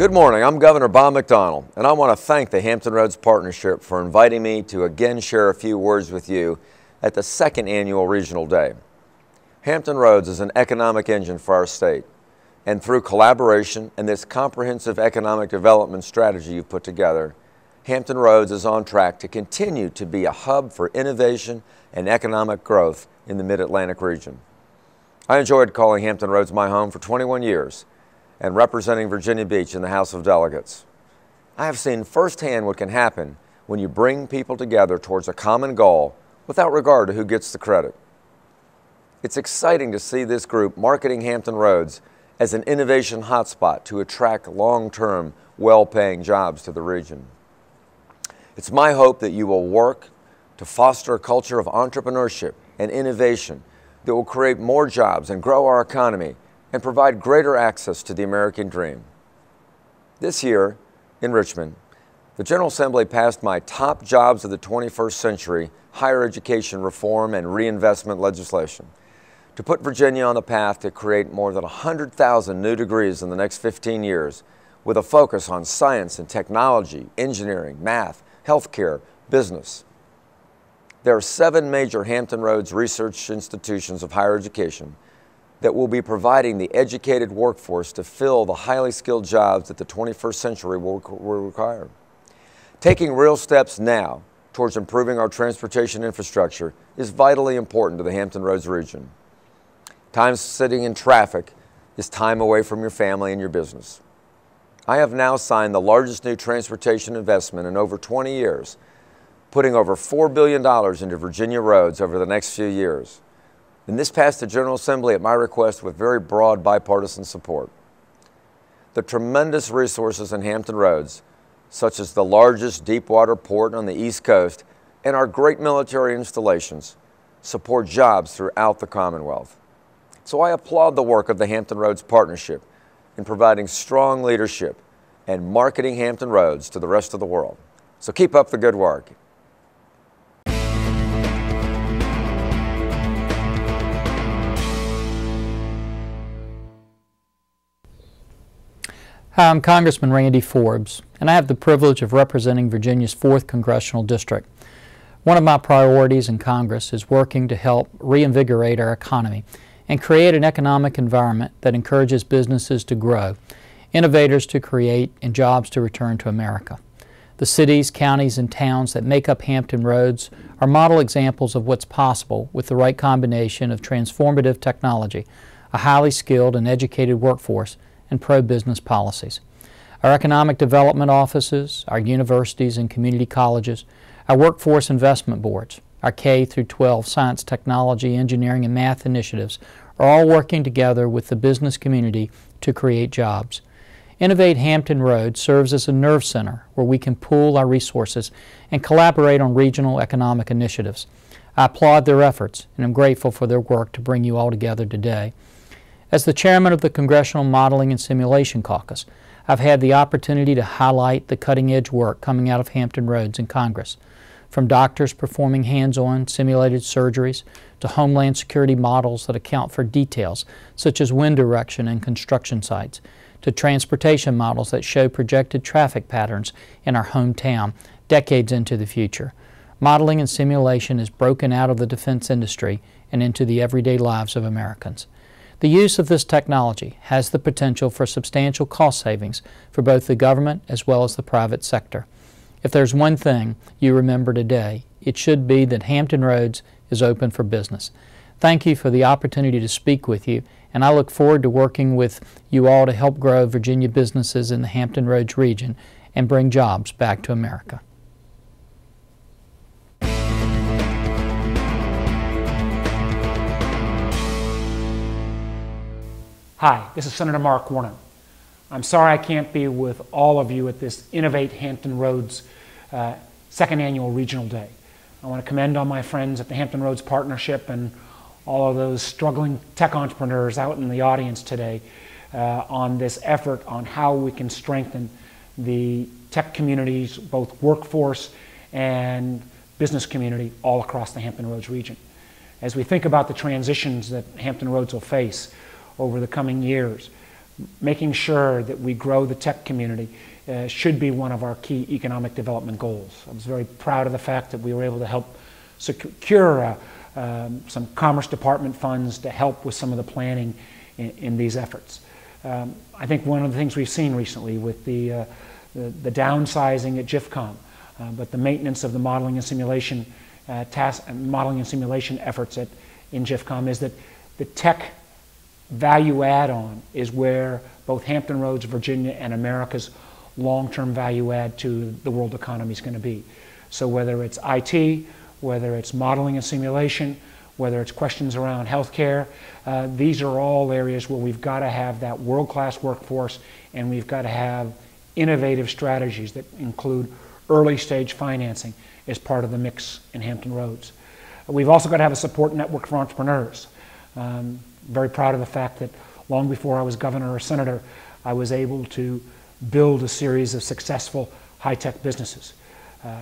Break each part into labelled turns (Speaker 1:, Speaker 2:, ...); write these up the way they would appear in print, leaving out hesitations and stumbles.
Speaker 1: Good morning. I'm Governor Bob McDonnell, and I want to thank the Hampton Roads Partnership for inviting me to again share a few words with you at the second annual Regional Day. Hampton Roads is an economic engine for our state, and through collaboration and this comprehensive economic development strategy you've put together, Hampton Roads is on track to continue to be a hub for innovation and economic growth in the Mid-Atlantic region. I enjoyed calling Hampton Roads my home for 21 years and representing Virginia Beach in the House of Delegates. I have seen firsthand what can happen when you bring people together towards a common goal without regard to who gets the credit. It's exciting to see this group marketing Hampton Roads as an innovation hotspot to attract long-term, well-paying jobs to the region. It's my hope that you will work to foster a culture of entrepreneurship and innovation that will create more jobs and grow our economy and provide greater access to the American dream. This year, in Richmond, the General Assembly passed my top jobs of the 21st century higher education reform and reinvestment legislation to put Virginia on the path to create more than 100,000 new degrees in the next 15 years with a focus on science and technology, engineering, math, healthcare, business. There are 7 major Hampton Roads research institutions of higher education that will be providing the educated workforce to fill the highly skilled jobs that the 21st century will require. Taking real steps now towards improving our transportation infrastructure is vitally important to the Hampton Roads region. Time sitting in traffic is time away from your family and your business. I have now signed the largest new transportation investment in over 20 years, putting over $4 billion into Virginia roads over the next few years. And this passed the General Assembly at my request with very broad bipartisan support. The tremendous resources in Hampton Roads, such as the largest deepwater port on the East Coast and our great military installations, support jobs throughout the Commonwealth. So I applaud the work of the Hampton Roads Partnership in providing strong leadership and marketing Hampton Roads to the rest of the world. So keep up the good work.
Speaker 2: Hi, I'm Congressman Randy Forbes, and I have the privilege of representing Virginia's 4th Congressional District. One of my priorities in Congress is working to help reinvigorate our economy and create an economic environment that encourages businesses to grow, innovators to create, and jobs to return to America. The cities, counties, and towns that make up Hampton Roads are model examples of what's possible with the right combination of transformative technology, a highly skilled and educated workforce, and pro-business policies. Our economic development offices, our universities and community colleges, our workforce investment boards, our K-12 science, technology, engineering, and math initiatives are all working together with the business community to create jobs. Innovate Hampton Roads serves as a nerve center where we can pool our resources and collaborate on regional economic initiatives. I applaud their efforts and am grateful for their work to bring you all together today. As the chairman of the Congressional Modeling and Simulation Caucus, I've had the opportunity to highlight the cutting-edge work coming out of Hampton Roads in Congress, from doctors performing hands-on simulated surgeries to Homeland Security models that account for details such as wind direction and construction sites, to transportation models that show projected traffic patterns in our hometown decades into the future. Modeling and simulation is broken out of the defense industry and into the everyday lives of Americans. The use of this technology has the potential for substantial cost savings for both the government as well as the private sector. If there's one thing you remember today, it should be that Hampton Roads is open for business. Thank you for the opportunity to speak with you, and I look forward to working with you all to help grow Virginia businesses in the Hampton Roads region and bring jobs back to America.
Speaker 3: Hi, this is Senator Mark Warner. I'm sorry I can't be with all of you at this Innovate Hampton Roads second annual Regional Day. I want to commend all my friends at the Hampton Roads Partnership and all of those struggling tech entrepreneurs out in the audience today on this effort on how we can strengthen the tech communities, both workforce and business community all across the Hampton Roads region. As we think about the transitions that Hampton Roads will face over the coming years, making sure that we grow the tech community should be one of our key economic development goals. I was very proud of the fact that we were able to help secure some Commerce Department funds to help with some of the planning in these efforts. I think one of the things we've seen recently with the downsizing at GIFCOM, but the maintenance of the modeling and simulation efforts in GIFCOM is that the tech value add-on is where both Hampton Roads, Virginia, and America's long-term value add to the world economy is going to be. So whether it's IT, whether it's modeling and simulation, whether it's questions around healthcare, these are all areas where we've got to have that world-class workforce, and we've got to have innovative strategies that include early-stage financing as part of the mix in Hampton Roads. We've also got to have a support network for entrepreneurs. Very proud of the fact that long before I was governor or senator, I was able to build a series of successful high-tech businesses.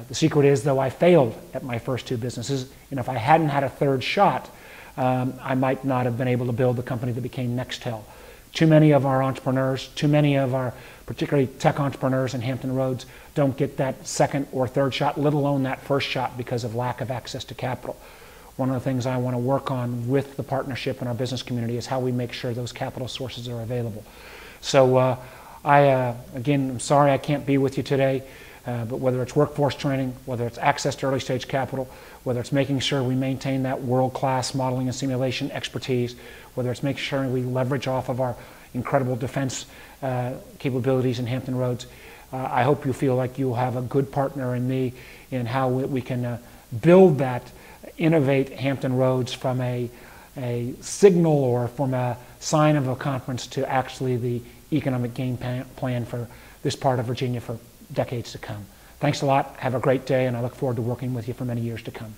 Speaker 3: The secret is, though, I failed at my first two businesses, and if I hadn't had a third shot, I might not have been able to build the company that became Nextel. Too many of our entrepreneurs, too many of our particularly tech entrepreneurs in Hampton Roads don't get that second or third shot, let alone that first shot, because of lack of access to capital. One of the things I want to work on with the partnership and our business community is how we make sure those capital sources are available. So again, I'm sorry I can't be with you today, but whether it's workforce training, whether it's access to early stage capital, whether it's making sure we maintain that world-class modeling and simulation expertise, whether it's making sure we leverage off of our incredible defense capabilities in Hampton Roads, I hope you feel like you'll have a good partner in me in how we can build that, innovate Hampton Roads from a signal or from a sign of a conference to actually the economic game plan for this part of Virginia for decades to come. Thanks a lot. Have a great day, and I look forward to working with you for many years to come.